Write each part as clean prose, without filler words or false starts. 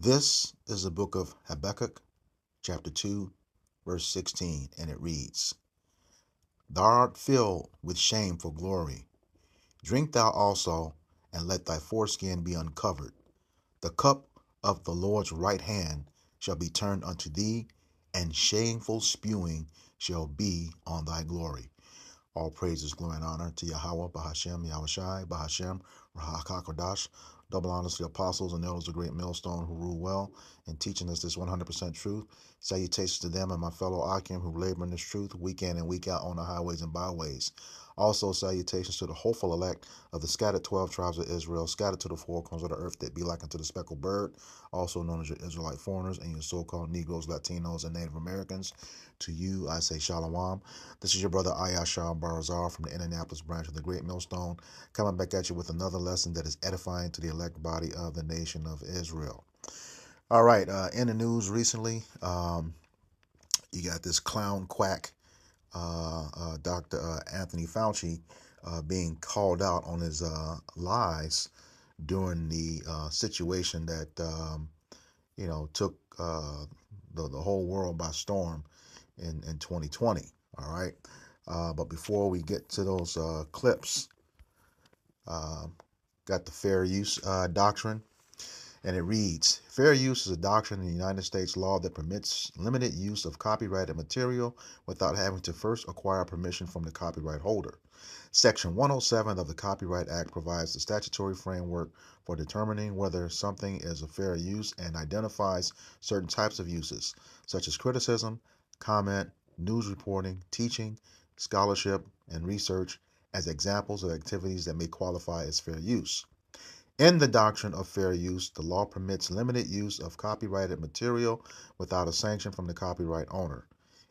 This is the book of Habakkuk, chapter 2, verse 16, and it reads, Thou art filled with shame for glory. Drink thou also, and let thy foreskin be uncovered. The cup of the Lord's right hand shall be turned unto thee, and shameful spewing shall be on thy glory. All praises, glory, and honor to Yahweh, Bahashem, Yahushai, Bahashem, Rahakakodash. Double honors to the apostles and elders of Great Millstone who rule well in teaching us this 100% truth. Salutations to them and my fellow Akim who labor in this truth week in and week out on the highways and byways. Also, salutations to the hopeful elect of the scattered 12 tribes of Israel, scattered to the four corners of the earth that be like unto the speckled bird, also known as your Israelite foreigners and your so-called Negroes, Latinos, and Native Americans. To you, I say Shalom. This is your brother Ayashar Barazar from the Indianapolis branch of the Great Millstone, coming back at you with another lesson that is edifying to the elect body of the nation of Israel. All right, in the news recently, you got this clown quack, Dr. Anthony Fauci, being called out on his lies during the situation that took the whole world by storm in 2020. All right, but before we get to those clips, got the fair use doctrine. And it reads, fair use is a doctrine in the United States law that permits limited use of copyrighted material without having to first acquire permission from the copyright holder. Section 107 of the Copyright Act provides the statutory framework for determining whether something is a fair use and identifies certain types of uses, such as criticism, comment, news reporting, teaching, scholarship, and research as examples of activities that may qualify as fair use. In the doctrine of fair use, the law permits limited use of copyrighted material without a sanction from the copyright owner.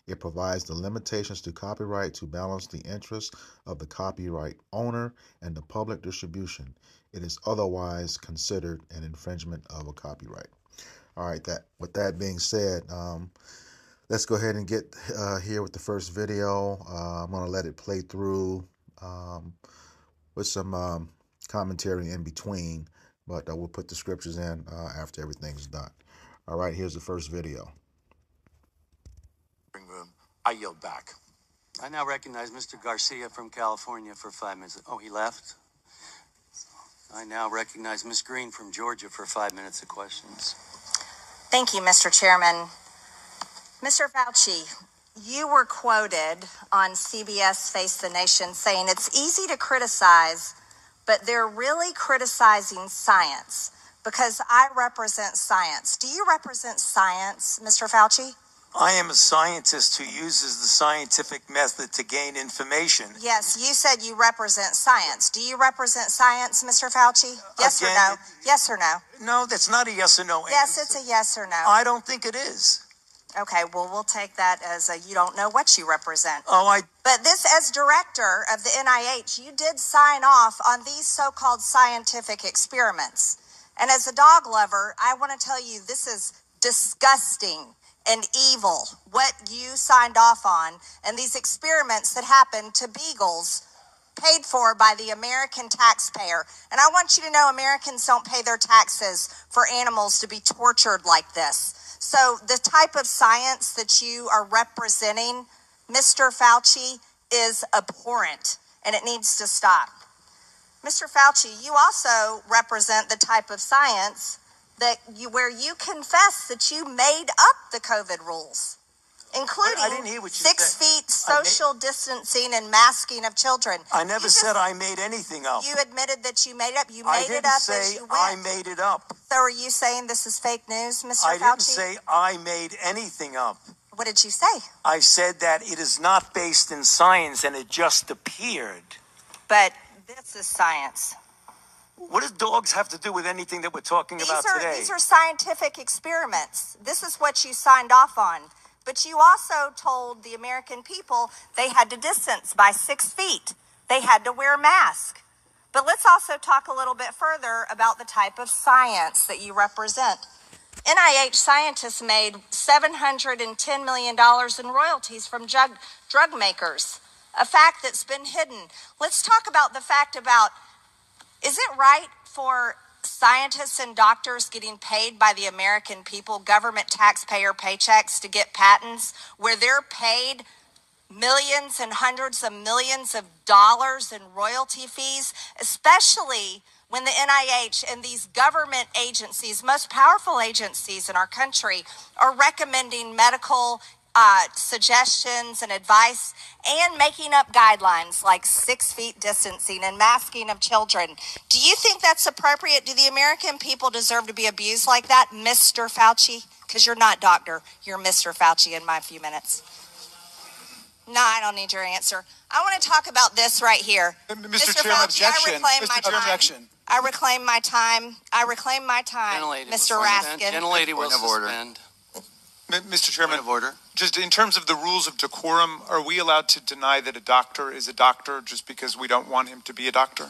It provides the limitations to copyright to balance the interests of the copyright owner and the public distribution. It is otherwise considered an infringement of a copyright. All right, with that being said, let's go ahead and get here with the first video. I'm going to let it play through with some commentary in between, but we'll put the scriptures in after everything's done. All right, here's the first video. Room. I yield back. I now recognize Mr. Garcia from California for 5 minutes. Oh, he left? I now recognize Ms. Green from Georgia for 5 minutes of questions. Thank you, Mr. Chairman. Mr. Fauci, you were quoted on CBS Face the Nation saying it's easy to criticize, but they're really criticizing science because I represent science. Do you represent science, Mr. Fauci? I am a scientist who uses the scientific method to gain information. Yes, you said you represent science. Do you represent science, Mr. Fauci? Yes Again, or no? Yes or no? No, that's not a yes or no answer. Yes, it's a yes or no. I don't think it is. Okay, well, we'll take that as a you don't know what you represent. Oh, But this, as director of the NIH, you did sign off on these so-called scientific experiments. And as a dog lover, I want to tell you this is disgusting and evil, what you signed off on, and these experiments that happened to beagles paid for by the American taxpayer. And I want you to know Americans don't pay their taxes for animals to be tortured like this. So the type of science that you are representing, Mr. Fauci, is abhorrent, and it needs to stop. Mr. Fauci, you also represent the type of science where you confess that you made up the COVID rules, including I didn't hear what you 6 said. feet social distancing and masking of children. I never said I made anything up. You admitted that you made it up. You I made didn't it up say as you went. I made it up. So are you saying this is fake news, Mr. I Fauci? didn't say I made anything up. What did you say? I said that it is not based in science and it just appeared. But this is science. What does dogs have to do with anything that we're talking about today? These are scientific experiments. This is what you signed off on. But you also told the American people they had to distance by 6 feet. They had to wear a mask. But let's also talk a little bit further about the type of science that you represent. NIH scientists made $710 million in royalties from drug makers, a fact that's been hidden. Let's talk about the fact about, is it right for scientists and doctors getting paid by the American people, government taxpayer paychecks to get patents, where they're paid millions and hundreds of millions of dollars in royalty fees, especially when the NIH and these government agencies, most powerful agencies in our country, are recommending medical suggestions and advice and making up guidelines like 6 feet distancing and masking of children. Do you think that's appropriate? Do the American people deserve to be abused like that, Mr. Fauci? Because you're not doctor, you're Mr. Fauci in my few minutes. No, I don't need your answer. I want to talk about this right here. Mr. Chairman, Fauci, I reclaim my time. Objection. I reclaim my time. I reclaim my time, Mr. Raskin. Gentlelady will suspend. Mr. Chairman, Point of order. just in terms of the rules of decorum, are we allowed to deny that a doctor is a doctor just because we don't want him to be a doctor?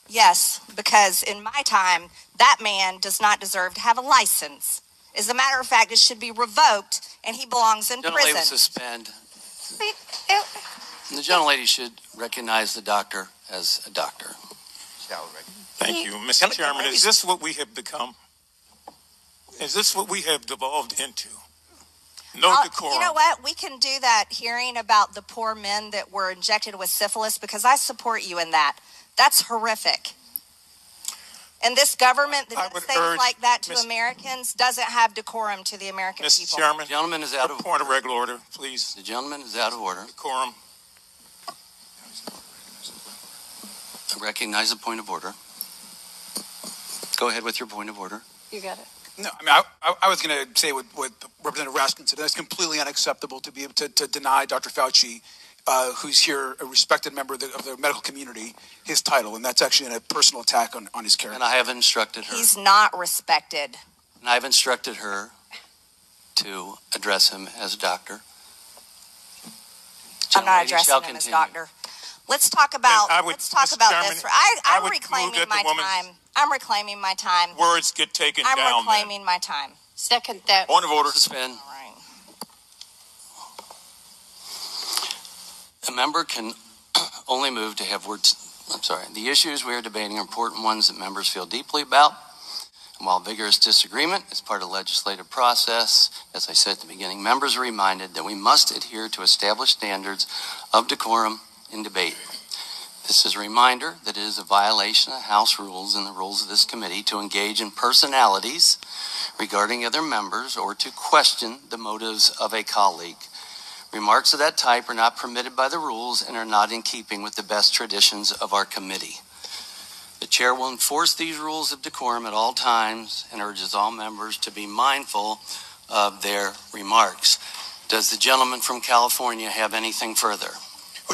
Yes, because in my time, that man does not deserve to have a license. As a matter of fact, it should be revoked, and he belongs in Gentlelady will prison. suspend. The gentlelady should recognize the doctor as a doctor. Thank you. Mr. Chairman, is this what we have become? Is this what we have devolved into? No decorum. You know what? We can do that hearing about the poor men that were injected with syphilis, because I support you in that. That's horrific. And this government that does things like that to Americans doesn't have decorum to the American Mr. people. Chairman, The gentleman is out of point of regular order, please. The gentleman is out of order. Decorum. I recognize a point of order. Go ahead with your point of order. You got it. No, I mean, I was going to say what Representative Raskin said. That's completely unacceptable to be able to deny Dr. Fauci, who's here, a respected member of the medical community, his title. And that's actually a personal attack on his character. And I have instructed her. He's not respected. And I've instructed her to address him as a doctor. I'm not Gentlelady addressing shall him as continue. doctor. Let's talk about And I would- let's talk Mr. about Chairman, this. I I'm would reclaiming move that the my woman's- time. I'm reclaiming my time. Words get taken I'm down. reclaiming my time. Second that. Point of order. Suspend. All right. A member can only move to have words. I'm sorry. The issues we are debating are important ones that members feel deeply about. And while vigorous disagreement is part of the legislative process, as I said at the beginning, members are reminded that we must adhere to established standards of decorum in debate. This is a reminder that it is a violation of House rules and the rules of this committee to engage in personalities regarding other members or to question the motives of a colleague. Remarks of that type are not permitted by the rules and are not in keeping with the best traditions of our committee. The chair will enforce these rules of decorum at all times and urges all members to be mindful of their remarks. Does the gentleman from California have anything further? Oh,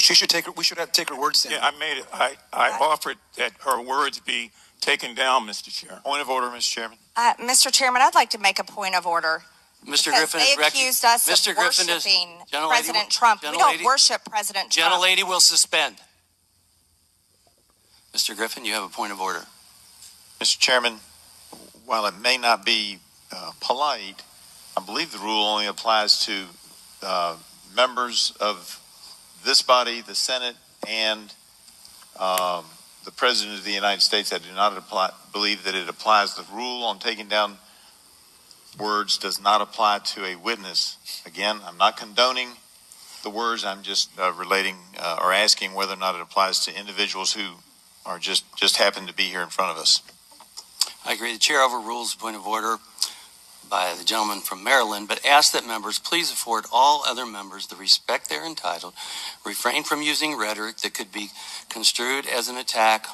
we should have to take her words then. Yeah, I made it. I offered that her words be taken down, Mr. Chair. Point of order, Mr. Chairman. Mr. Chairman, I'd like to make a point of order. Mr. Because Griffin they is accused us Mr. of Griffin is worshiping Gentlelady President will- Trump. We don't Gentlelady- worship President Trump. Gentlelady will suspend. Mr. Griffin, you have a point of order. Mr. Chairman, while it may not be polite, I believe the rule only applies to members of this body, the Senate, and the President of the United States. I do not believe that it applies. The rule on taking down words does not apply to a witness. Again, I'm not condoning the words. I'm just relating or asking whether or not it applies to individuals who are just happen to be here in front of us. I agree. The chair overrules the point of order by the gentleman from Maryland, but ask that members please afford all other members the respect they're entitled, refrain from using rhetoric that could be construed as an attack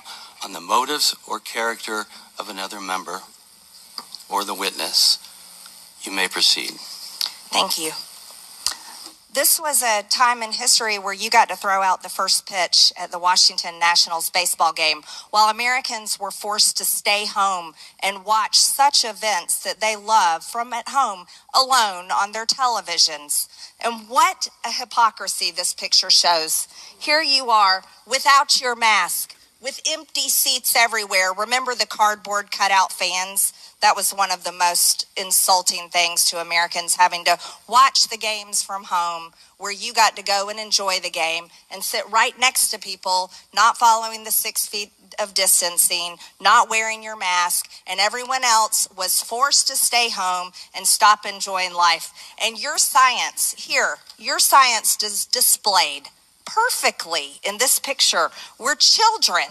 on the motives or character of another member or the witness. You may proceed. Thank you. This was a time in history where you got to throw out the first pitch at the Washington Nationals baseball game, while Americans were forced to stay home and watch such events that they love from at home alone on their televisions. And what a hypocrisy this picture shows. Here you are without your mask, with empty seats everywhere. Remember the cardboard cutout fans? That was one of the most insulting things to Americans, having to watch the games from home where you got to go and enjoy the game and sit right next to people not following the 6 feet of distancing, not wearing your mask, and everyone else was forced to stay home and stop enjoying life. And your science here, your science is displayed perfectly in this picture where children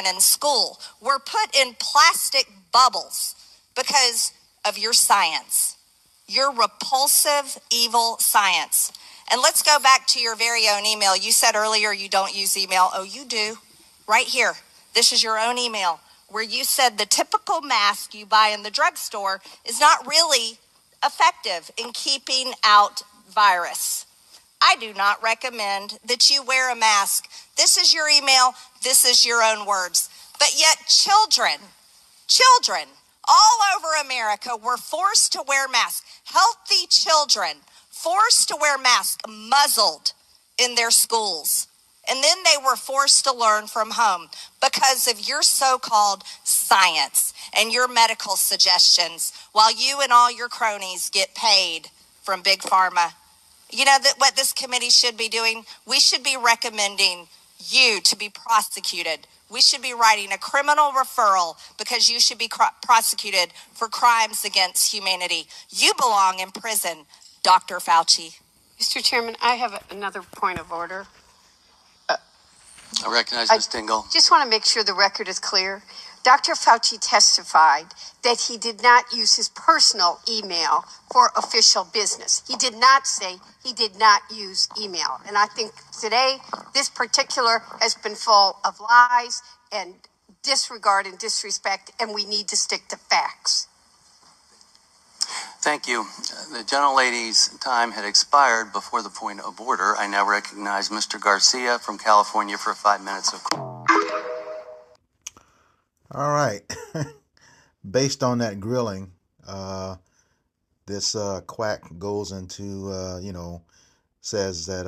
in school were put in plastic bubbles because of your science, your repulsive, evil science. And let's go back to your very own email. You said earlier you don't use email. Oh, you do. Right here. This is your own email where you said the typical mask you buy in the drugstore is not really effective in keeping out virus. I do not recommend that you wear a mask. This is your email. This is your own words. But yet children all over America were forced to wear masks. Healthy children forced to wear masks, muzzled in their schools. And then they were forced to learn from home because of your so-called science and your medical suggestions, while you and all your cronies get paid from Big Pharma. You know that what this committee should be doing? We should be recommending you to be prosecuted. We should be writing a criminal referral because you should be prosecuted for crimes against humanity. You belong in prison, Dr. Fauci. Mr. Chairman, I have another point of order. I recognize Ms. Dingell. Just want to make sure the record is clear. Dr. Fauci testified that he did not use his personal email for official business. He did not say he did not use email. And I think today, this particular has been full of lies and disregard and disrespect, and we need to stick to facts. Thank you. The gentlelady's time had expired before the point of order. I now recognize Mr. Garcia from California for 5 minutes of. All right. Based on that grilling, this quack goes into, says that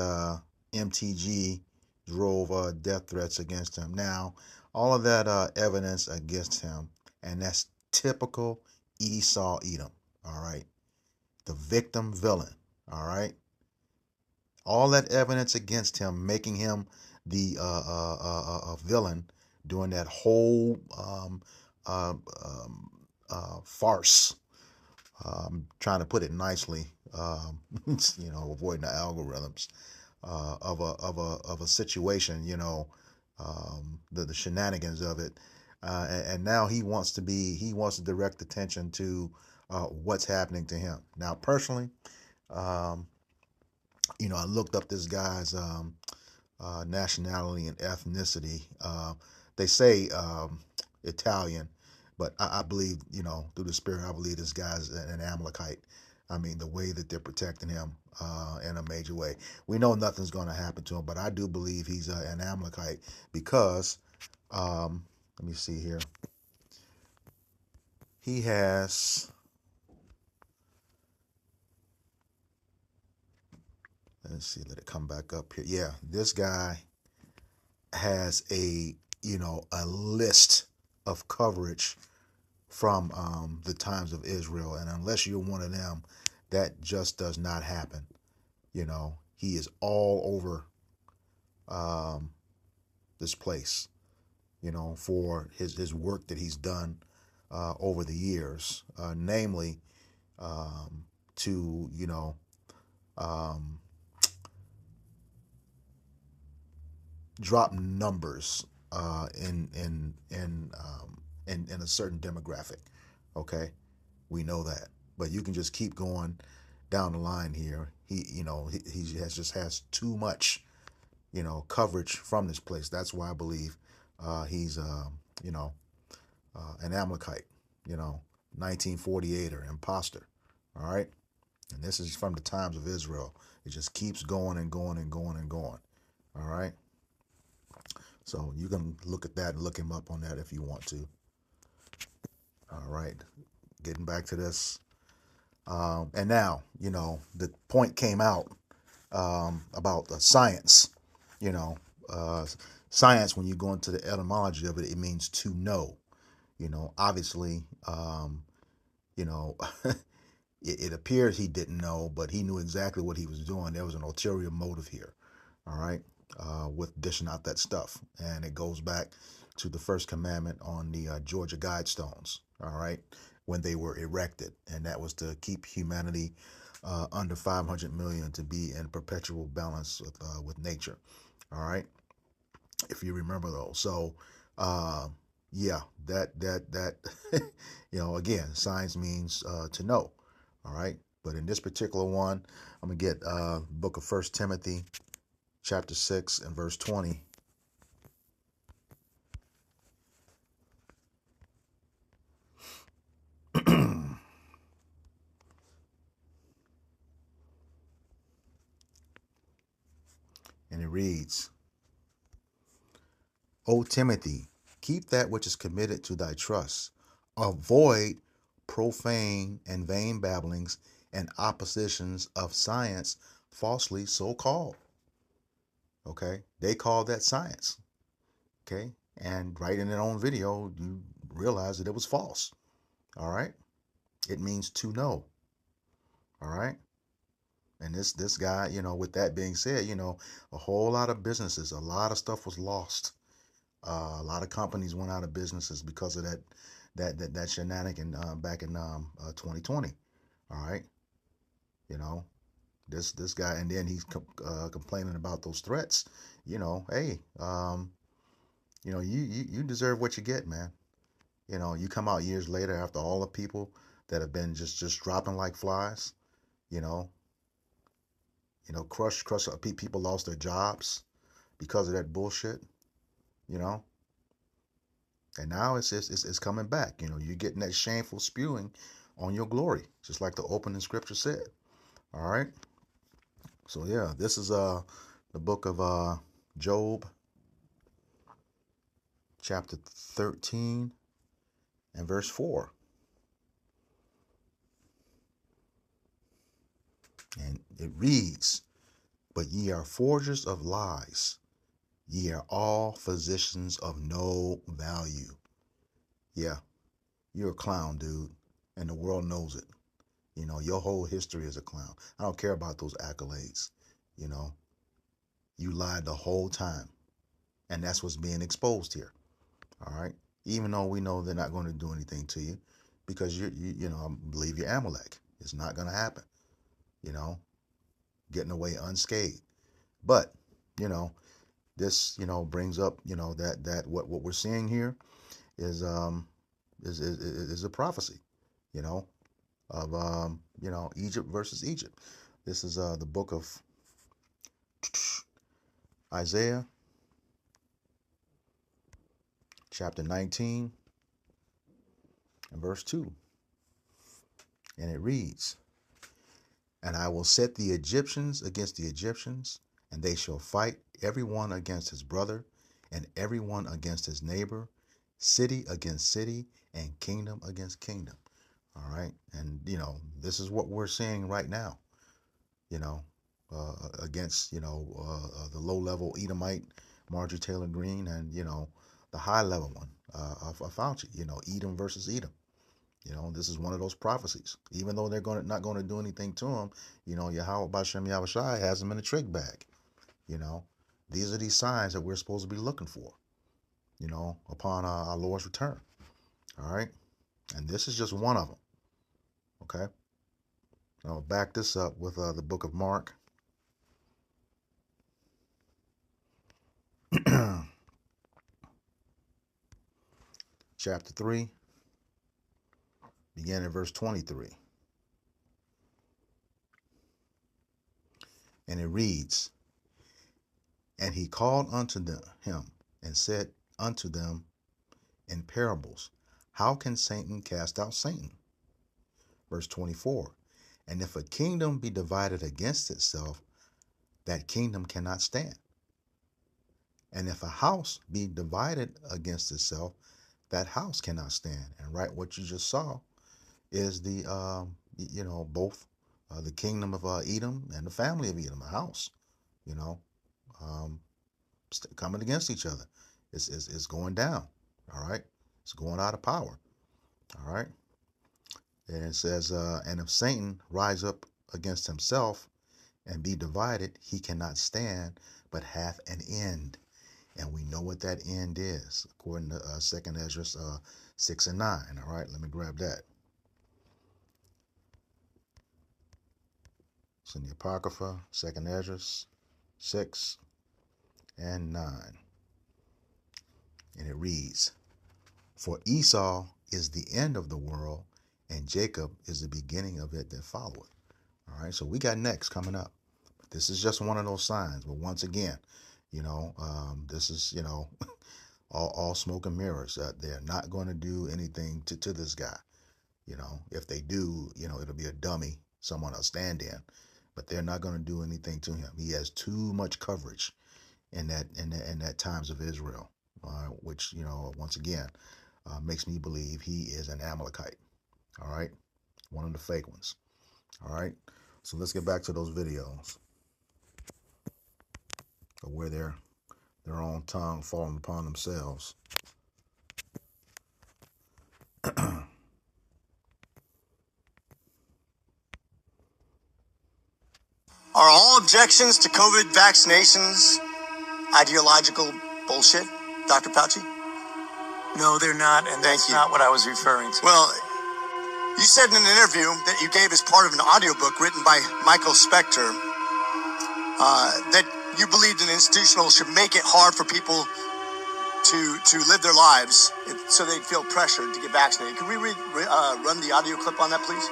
MTG drove death threats against him. Now, all of that evidence against him, and that's typical Esau Edom. All right. The victim villain. All right. All that evidence against him, making him the villain during that whole farce. Trying to put it nicely, avoiding the algorithms of a situation, the shenanigans of it, and now he wants to direct attention to what's happening to him. Now, personally, I looked up this guy's nationality and ethnicity. They say Italian, but I believe, through the Spirit, I believe this guy's an Amalekite. I mean, the way that they're protecting him in a major way. We know nothing's going to happen to him, but I do believe he's an Amalekite because, let me see here. He has, let's see, let it come back up here. Yeah, this guy has a list of coverage from the Times of Israel, and unless you're one of them, that just does not happen. He is all over this place, for his work that he's done over the years, namely to drop numbers in a certain demographic. Okay, we know that, but you can just keep going down the line here. He has too much coverage from this place. That's why I believe he's an Amalekite, 1948er, imposter. All right, and this is from the Times of Israel. It just keeps going and going and going and going. All right. So you can look at that and look him up on that if you want to. All right, getting back to this. And now, the point came out about the science. Science, when you go into the etymology of it, it means to know. Obviously, you know, it appears he didn't know, but he knew exactly what he was doing. There was an ulterior motive here, all right, with dishing out that stuff. And it goes back to the first commandment on the Georgia Guidestones, all right, when they were erected. And that was to keep humanity under 500 million, to be in perpetual balance with nature, all right, if you remember those. So, yeah, that again, science means to know, all right. But in this particular one, I'm gonna get book of First Timothy, chapter 6 and verse 20. And it reads, O Timothy, keep that which is committed to thy trust. Avoid profane and vain babblings and oppositions of science, falsely so called. Okay, they call that science. Okay, and right in their own video, you realize that it was false. All right, it means to know. All right, and this guy, with that being said, a whole lot of businesses, a lot of stuff was lost. A lot of companies went out of businesses because of that shenanigan back in 2020. All right, this guy, and then he's complaining about those threats. Hey, you deserve what you get, man. You come out years later after all the people that have been just dropping like flies. You know, crush. People lost their jobs because of that bullshit. You know, and now it's coming back. You're getting that shameful spewing on your glory, just like the opening scripture said. All right. So yeah, this is the book of Job, chapter 13 and verse 4. And it reads, but ye are forgers of lies. Ye are all physicians of no value. Yeah, you're a clown, dude. And the world knows it. Your whole history is a clown. I don't care about those accolades. You lied the whole time. And that's what's being exposed here. All right. Even though we know they're not going to do anything to you because I believe you're Amalek. It's not going to happen. Getting away unscathed. But, this, brings up, that what we're seeing here is a prophecy, of Egypt versus Egypt. This is the book of Isaiah, chapter 19 and verse 2. And it reads, and I will set the Egyptians against the Egyptians, and they shall fight every one against his brother, and every one against his neighbor, city against city, and kingdom against kingdom. All right. And, this is what we're seeing right now, against, the low-level Edomite, Marjorie Taylor Greene, and, the high-level one of Fauci, Edom versus Edom. This is one of those prophecies. Even though they're not going to do anything to him, Yahweh Bashem Yahushai has them in a trick bag. These are these signs that we're supposed to be looking for, upon our Lord's return. All right. And this is just one of them. Okay. I'll back this up with the book of Mark. Chapter 3. Beginning at verse 23. And it reads, and he called unto him and said unto them in parables, how can Satan cast out Satan? Verse 24. And if a kingdom be divided against itself, that kingdom cannot stand. And if a house be divided against itself, that house cannot stand. And right, what you just saw is the, both the kingdom of Edom and the family of Edom, a house, coming against each other. It's going down. All right. It's going out of power. All right. And it says, and if Satan rise up against himself and be divided, he cannot stand, but hath an end. And we know what that end is, according to 2nd Ezra 6 and 9. All right, let me grab that. It's in the Apocrypha, 2nd Ezra 6 and 9. And it reads, for Esau is the end of the world, and Jacob is the beginning of it that followeth. All right, so we got next coming up. This is just one of those signs. But once again, this is, all smoke and mirrors. They're not going to do anything to this guy. If they do, it'll be a dummy, someone will stand in. But they're not going to do anything to him. He has too much coverage in that times of Israel, which, once again, makes me believe he is an Amalekite. All right, one of the fake ones. All right, so let's get back to those videos of where their own tongue falling upon themselves. Are all objections to COVID vaccinations ideological bullshit, Dr. Fauci? No, they're not, and that's not what I was referring to. Well, you said in an interview that you gave as part of an audiobook written by Michael Spector that you believed an institutional should make it hard for people to live their lives so they'd feel pressured to get vaccinated. Could we run the audio clip on that, please?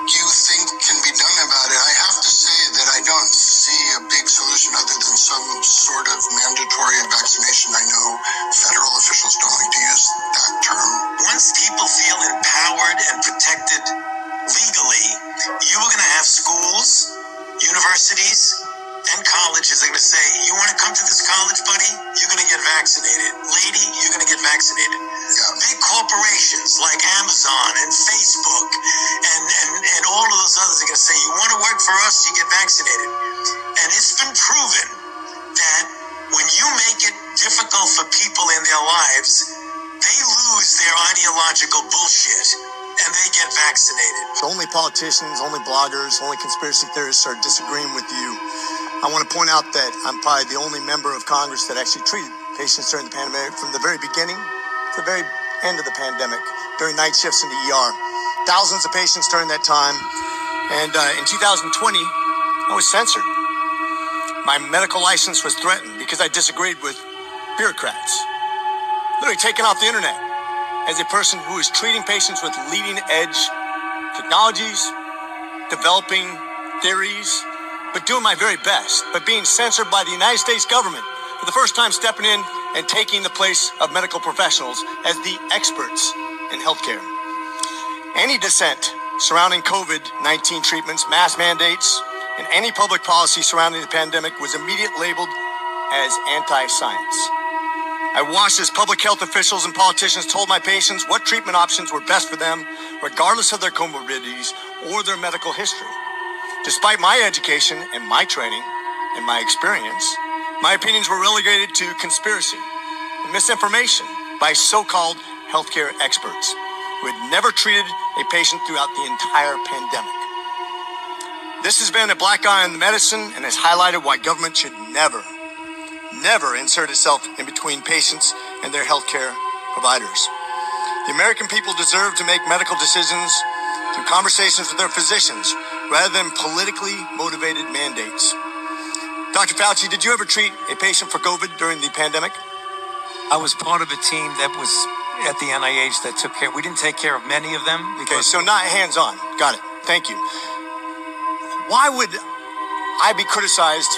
You think can be done about it? I have to say that I don't see a big solution other than some sort of mandatory vaccination. I know federal officials don't like to use that term. Once people feel empowered and protected legally, you are going to have schools, universities, and colleges are going to say, you want to come to this college, buddy? You're going to get vaccinated. Lady, you're going to get vaccinated. Yeah. Big corporations like Amazon and Facebook and all of those others are going to say, you want to work for us, you get vaccinated. And it's been proven that when you make it difficult for people in their lives, they lose their ideological bullshit and they get vaccinated. So only politicians, only bloggers, only conspiracy theorists are disagreeing with you. I want to point out that I'm probably the only member of Congress that actually treated patients during the pandemic from the very beginning to the very end of the pandemic, during night shifts in the ER. Thousands of patients during that time. And in 2020, I was censored. My medical license was threatened because I disagreed with bureaucrats. Literally taken off the internet as a person who is treating patients with leading edge technologies, developing theories, but doing my very best, but being censored by the United States government for the first time, stepping in and taking the place of medical professionals as the experts in healthcare. Any dissent surrounding COVID-19 treatments, mask mandates, and any public policy surrounding the pandemic was immediately labeled as anti-science. I watched as public health officials and politicians told my patients what treatment options were best for them, regardless of their comorbidities or their medical history. Despite my education and my training and my experience, my opinions were relegated to conspiracy and misinformation by so-called healthcare experts who had never treated a patient throughout the entire pandemic. This has been a black eye on the medicine and has highlighted why government should never insert itself in between patients and their healthcare providers. The American people deserve to make medical decisions through conversations with their physicians rather than politically motivated mandates. Dr. Fauci, did you ever treat a patient for COVID during the pandemic? I was part of a team that was at the NIH that took care. We didn't take care of many of them. Okay, so not hands-on. Got it. Thank you. Why would I be criticized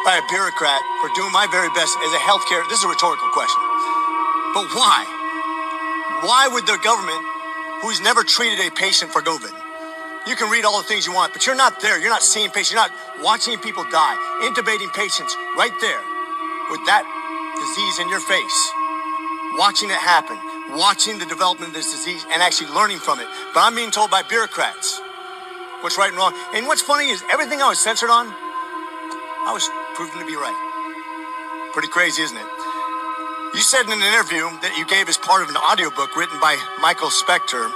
by a bureaucrat for doing my very best as a healthcare? This is a rhetorical question. But why? Why would the government, who's never treated a patient for COVID, you can read all the things you want, but you're not there. You're not seeing patients. You're not watching people die, intubating patients right there with that disease in your face, watching it happen, watching the development of this disease and actually learning from it. But I'm being told by bureaucrats what's right and wrong. And what's funny is everything I was censored on, I was proven to be right. Pretty crazy, isn't it? You said in an interview that you gave as part of an audiobook written by Michael Spector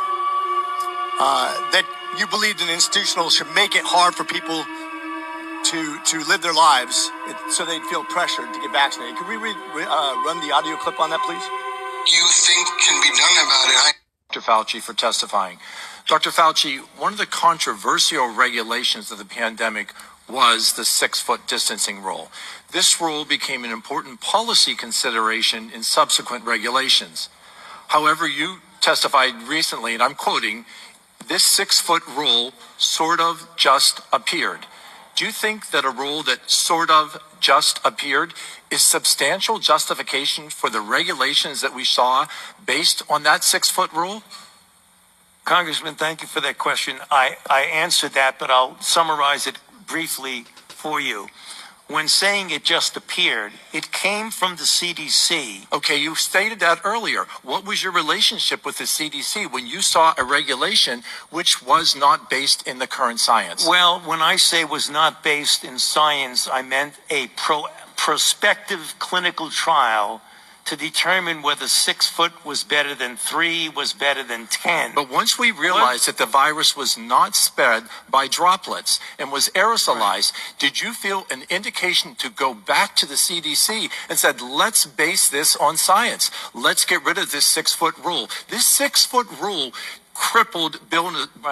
that you believed an institutional should make it hard for people to live their lives so they'd feel pressured to get vaccinated. Could we run the audio clip on that, please? You think can be done about it? Dr. Fauci for testifying. Dr. Fauci, one of the controversial regulations of the pandemic was the 6-foot distancing rule. This rule became an important policy consideration in subsequent regulations. However, you testified recently, and I'm quoting, this 6-foot rule sort of just appeared. Do you think that a rule that sort of just appeared is substantial justification for the regulations that we saw based on that 6-foot rule? Congressman, thank you for that question. I answered that, but I'll summarize it briefly for you. When saying it just appeared, it came from the CDC. Okay, you stated that earlier. What was your relationship with the CDC when you saw a regulation which was not based in the current science? Well, when I say was not based in science, I meant a prospective clinical trial to determine whether 6 foot was better than 3, was better than 10. But once we realized that the virus was not spread by droplets and was aerosolized, did you feel an indication to go back to the CDC and said, let's base this on science. Let's get rid of this 6-foot rule. This 6-foot rule crippled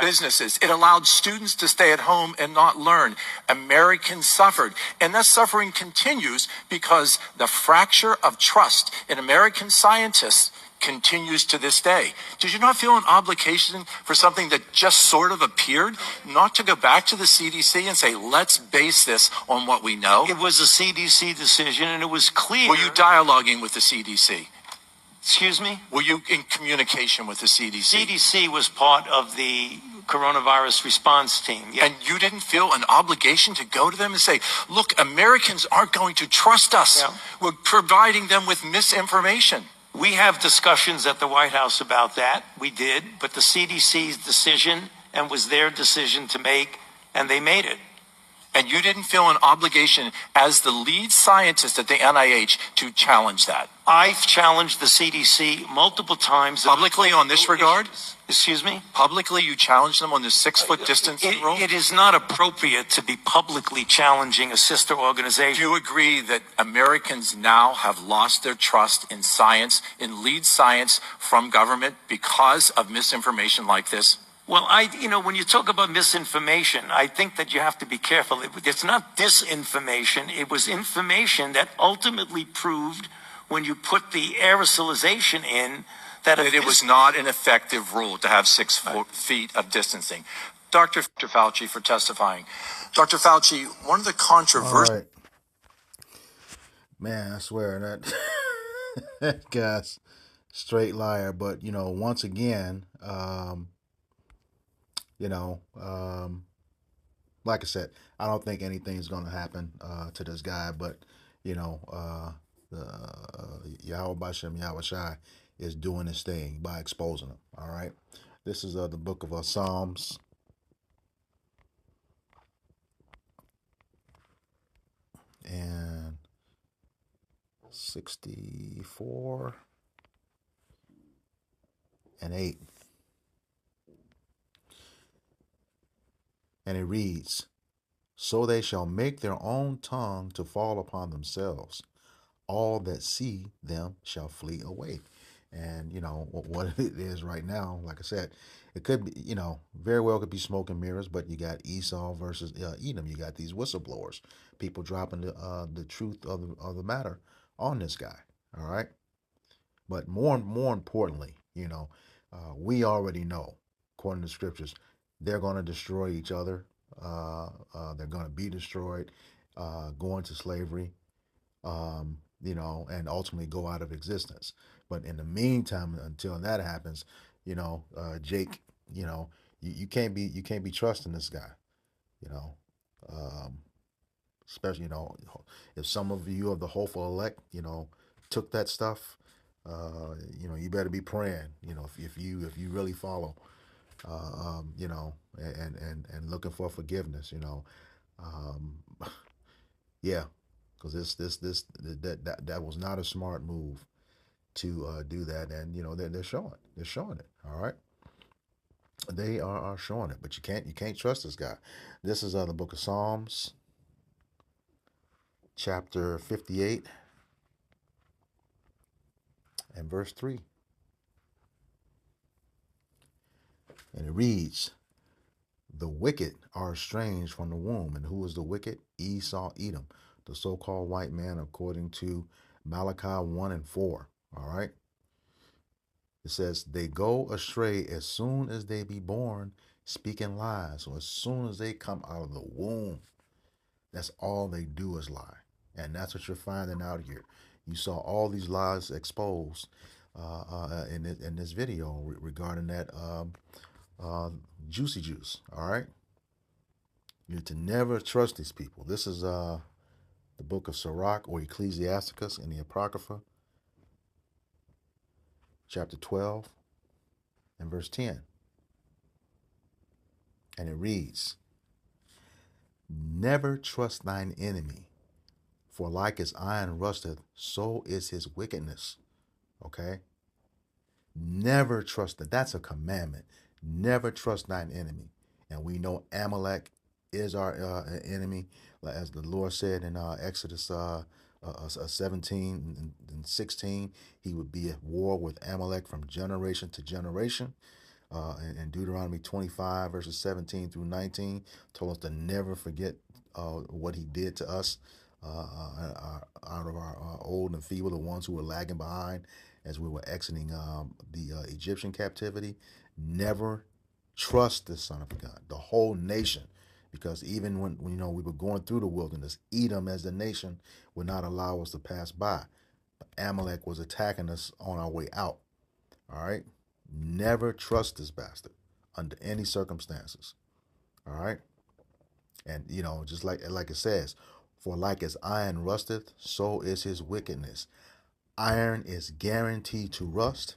businesses. It allowed students to stay at home and not learn. Americans suffered. And that suffering continues because the fracture of trust in American scientists continues to this day. Did you not feel an obligation for something that just sort of appeared, not to go back to the CDC and say, let's base this on what we know? It was a CDC decision, and it was clear. Were you dialoguing with the CDC? Excuse me? Were you in communication with the CDC? CDC was part of the coronavirus response team. Yeah. And you didn't feel an obligation to go to them and say, look, Americans aren't going to trust us. Yeah. We're providing them with misinformation. We have discussions at the White House about that. We did. But the CDC's decision, and was their decision to make, and they made it. And you didn't feel an obligation as the lead scientist at the NIH to challenge that? I've challenged the CDC multiple times. Publicly on this regard? Excuse me? Publicly you challenged them on the 6-foot distancing rule? It is not appropriate to be publicly challenging a sister organization. Do you agree that Americans now have lost their trust in science, in lead science from government because of misinformation like this? Well, when you talk about misinformation, I think that you have to be careful. It's not disinformation. It was information that ultimately proved, when you put the aerosolization in, that it was not an effective rule to have 6 feet of distancing. Dr. Fauci for testifying. Dr. Fauci, one of the controversial... All right. Man, I swear that guy's straight liar. But, once again... like I said, I don't think anything's going to happen to this guy, but, Yahweh Bashem Yahweh Shai is doing his thing by exposing him, all right? This is the book of Psalms. And 64 and 8. And it reads, so they shall make their own tongue to fall upon themselves. All that see them shall flee away. And, what it is right now, like I said, it could be, very well could be smoke and mirrors, but you got Esau versus Edom. You got these whistleblowers, people dropping the truth of the matter on this guy. All right. But more importantly, we already know, according to scriptures, they're going to destroy each other. They're going to be destroyed, go into slavery, and ultimately go out of existence. But in the meantime, until that happens, Jake, you can't be trusting this guy, especially, if some of you of the hopeful elect, took that stuff, you better be praying, if you really follow. And looking for forgiveness, yeah, because that was not a smart move to do that. And they're showing it. All right, they are showing it, but you can't trust this guy. This is the book of Psalms, chapter 58 and verse 3, and it reads, "The wicked are estranged from the womb." And who is the wicked? Esau, Edom, the so-called white man, according to Malachi 1 and 4. All right. It says, "They go astray as soon as they be born, speaking lies." So as soon as they come out of the womb, that's all they do is lie. And that's what you're finding out here. You saw all these lies exposed in this video regarding that juicy juice. All right. You need to never trust these people. This is the book of Sirach, or Ecclesiasticus in the Apocrypha, chapter 12 and verse 10. And it reads, "Never trust thine enemy, for like as iron rusteth, so is his wickedness." Okay? Never trust it. That's a commandment. Never trust thine enemy. And we know Amalek is our enemy, as the Lord said in Exodus 17 and 16. He would be at war with Amalek from generation to generation. And Deuteronomy 25 verses 17 through 19 told us to never forget what he did to us out of our old and feeble, the ones who were lagging behind as we were exiting the Egyptian captivity. Never trust the Son of God, the whole nation, because even when we were going through the wilderness, Edom as the nation would not allow us to pass by. Amalek was attacking us on our way out. All right. Never trust this bastard under any circumstances. All right. And just like it says, "For like as iron rusteth, so is his wickedness." Iron is guaranteed to rust.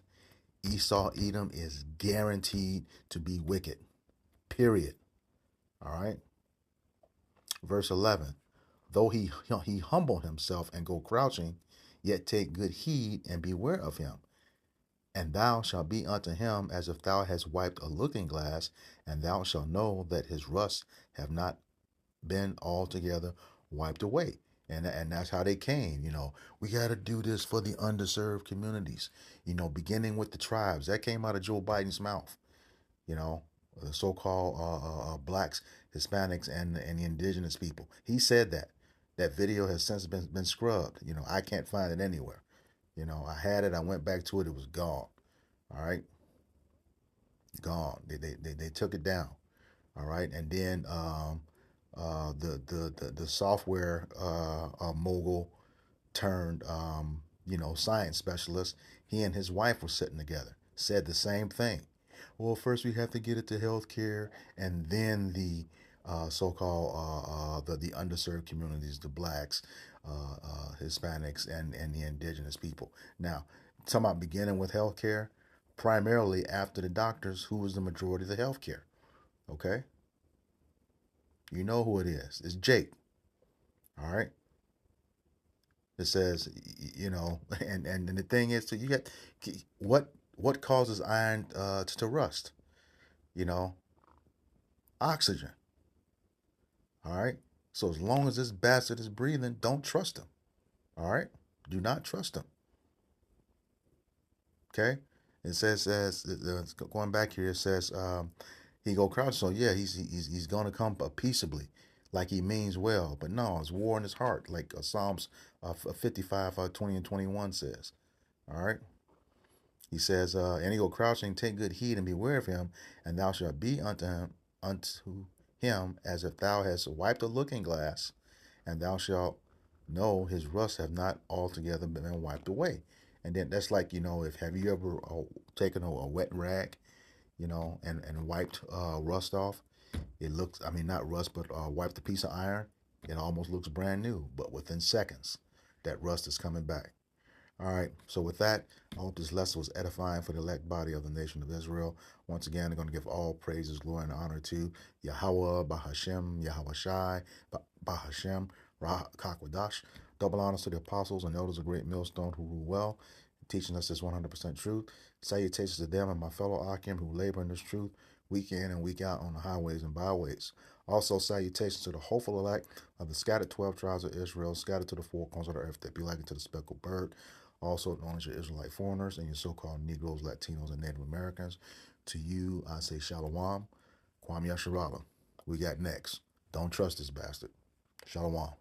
Esau, Edom is guaranteed to be wicked. Period. All right. Verse 11. "Though he humble himself and go crouching, yet take good heed and beware of him. And thou shalt be unto him as if thou hadst wiped a looking glass, and thou shalt know that his rust have not been altogether wiped away." And that's how they came. We got to do this for the underserved communities, beginning with the tribes. That came out of Joe Biden's mouth, the so-called blacks, Hispanics, and the indigenous people. He said that. That video has since been scrubbed. I can't find it anywhere. I had it. I went back to it. It was gone. All right. Gone. They took it down. All right. And then the software mogul turned science specialist. He and his wife were sitting together. Said the same thing. Well, first we have to get it to healthcare, and then the so-called the underserved communities, the blacks, Hispanics, and the indigenous people. Now, talking about beginning with healthcare, primarily after the doctors, who was the majority of the healthcare. Okay, you know who it is. It's Jake. All right. It says, and the thing is, so you get what causes iron to rust? Oxygen. All right. So as long as this bastard is breathing, don't trust him. All right. Do not trust him. Okay. It says, going back here, it says he go crouch. So yeah, he's going to come peaceably, like he means well. But no, it's war in his heart, like Psalms 55, 20 and 21 says. All right. He says, and he go crouching, take good heed and beware of him, and thou shalt be unto him as if thou hast wiped a looking glass, and thou shalt know his rust have not altogether been wiped away. And then that's like, have you ever taken a wet rag, and wiped rust off? It looks, not rust, but wiped a piece of iron. It almost looks brand new, but within seconds, that rust is coming back. All right, so with that, I hope this lesson was edifying for the elect body of the nation of Israel. Once again, I'm going to give all praises, glory, and honor to Yahweh, Bahashem, Yahweh Shai, Bahashem, Rahakwadash, Double honors to the apostles and elders of Great Millstone who rule well, teaching us this 100% truth. Salutations to them and my fellow Akim who labor in this truth week in and week out on the highways and byways. Also, salutations to the hopeful elect of the scattered 12 tribes of Israel, scattered to the four corners of the earth that be likened to the speckled bird, also known as your Israelite foreigners and your so-called Negroes, Latinos, and Native Americans. To you, I say Shalom, Kwame Yasharala. We got next. Don't trust this bastard. Shalom.